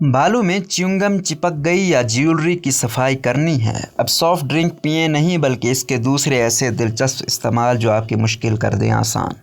बालों में च्युइंगम चिपक गई या ज्वेलरी की सफाई करनी है? अब सॉफ्ट ड्रिंक पिए नहीं बल्कि इसके दूसरे ऐसे दिलचस्प इस्तेमाल जो आपकी मुश्किल कर दें आसान।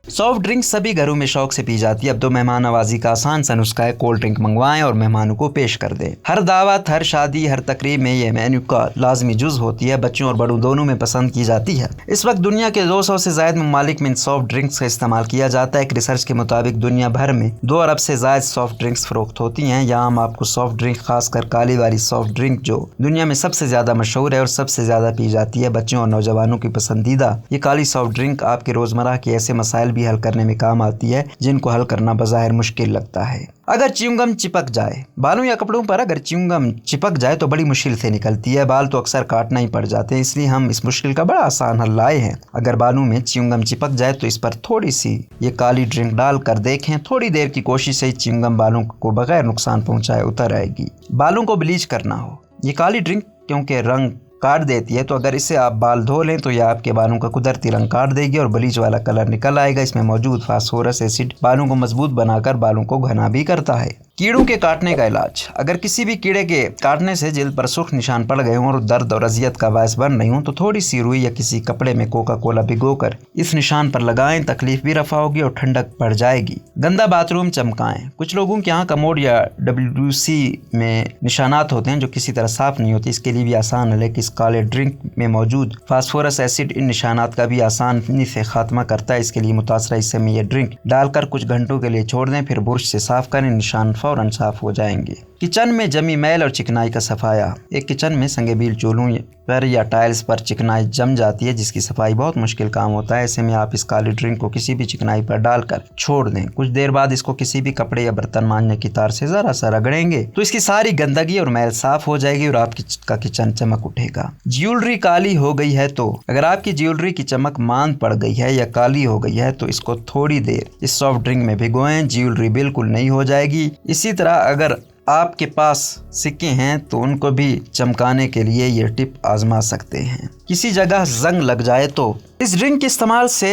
सॉफ्ट ड्रिंक सभी घरों में शौक से पी जाती है। अब तो मेहमान नवाजी का आसान सा नुस्खा है, कोल्ड ड्रिंक मंगवाएं और मेहमानों को पेश कर दें। हर दावत, हर शादी, हर तकरीब में ये मेन्यू का लाजमी जुज होती है। बच्चों और बड़ों दोनों में पसंद की जाती है। इस वक्त दुनिया के 200 से ज्यादा ममालिक में इन सॉफ्ट ड्रिंक्स का इस्तेमाल किया जाता है। एक रिसर्च के मुताबिक दुनिया भर में 2 अरब से ज्यादा सॉफ्ट ड्रिंक्स फरोख्त होती हैं। यहाँ हम आपको सॉफ्ट ड्रिंक, खासकर काली वाली सॉफ्ट ड्रिंक जो दुनिया में सबसे ज्यादा मशहूर है और सबसे ज्यादा पी जाती है, बच्चों और नौजवानों की पसंदीदा ये काली सॉफ्ट ड्रिंक आपके रोजमर्रा के ऐसे मसाइल भी हल करने में काम आती है जिनको हल करना बज़ाहिर मुश्किल लगता है। अगर च्युइंगम चिपक जाए बालों या कपड़ों पर, अगर च्युइंगम चिपक जाए तो बड़ी मुश्किल से निकलती है। बाल तो अक्सर काटना ही पड़ जाते हैं, इसलिए हम इस मुश्किल का बड़ा आसान हल लाए हैं। अगर बालों में च्युइंगम चिपक जाए तो इस पर थोड़ी सी ये काली ड्रिंक डाल कर देखें। थोड़ी देर की कोशिश से च्युइंगम बालों को बगैर नुकसान पहुंचाए उतर आएगी। बालों को ब्लीच करना हो, ये काली ड्रिंक क्योंकि रंग काट देती है, तो अगर इससे आप बाल धो लें तो यह आपके बालों का कुदरती रंग काट देगी और ब्लीच वाला कलर निकल आएगा। इसमें मौजूद फास्फोरस एसिड बालों को मजबूत बनाकर बालों को घना भी करता है। कीड़ों के काटने का इलाज, अगर किसी भी कीड़े के काटने से जिल्द पर सुर्ख निशान पड़ गए हों और दर्द और अजियत का बायस बन रही हों तो थोड़ी सी रुई या किसी कपड़े में कोका कोला भिगोकर इस निशान पर लगाएं। तकलीफ भी रफा होगी और ठंडक पड़ जाएगी। गंदा बाथरूम चमकाएं, कुछ लोगों के यहाँ कमोड या WC में निशानात होते हैं जो किसी तरह साफ नहीं होते। इसके लिए भी आसान है कि इस काले ड्रिंक में मौजूद फास्फोरस एसिड इन निशानात का भी आसानी से खात्मा करता है। इसके लिए मुतासरा हिस्से में यह ड्रिंक डालकर कुछ घंटों के लिए छोड़ दें, फिर बुर्श से साफ करें, निशान फौरन साफ हो जाएंगे। किचन में जमी मैल और चिकनाई का सफाया, एक किचन में संगीबील चूल्हों पर या टाइल्स पर चिकनाई जम जाती है जिसकी सफाई बहुत मुश्किल काम होता है। ऐसे में आप इस काली ड्रिंक को किसी भी चिकनाई पर डालकर छोड़ दें। कुछ देर बाद इसको किसी भी कपड़े या बर्तन मांजने की तार से जरा सा रगड़ेंगे तो इसकी सारी गंदगी और मैल साफ हो जाएगी और आपका किचन चमक उठेगा। ज्वेलरी काली हो गई है तो, अगर आपकी ज्वेलरी की चमक मांद पड़ गई है या काली हो गई है तो इसको थोड़ी देर इस सॉफ्ट ड्रिंक में भिगोएं, ज्वेलरी बिल्कुल नई हो जाएगी। इसी तरह अगर आपके पास सिक्के हैं तो उनको भी चमकाने के लिए ये टिप आजमा सकते हैं। किसी जगह जंग लग जाए तो इस ड्रिंक के इस्तेमाल से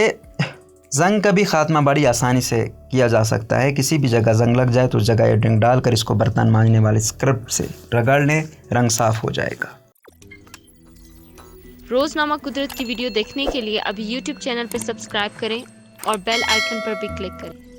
जंग का भी खात्मा बड़ी आसानी से किया जा सकता है। किसी भी जगह जंग लग जाए तो उस जगह ये ड्रिंक डालकर इसको बर्तन मांजने वाले स्क्रब से रगड़ लें, रंग साफ हो जाएगा। रोजनामा कुदरत की वीडियो देखने के लिए अभी YouTube चैनल पर सब्सक्राइब करें और बेल आइकन पर भी क्लिक करें।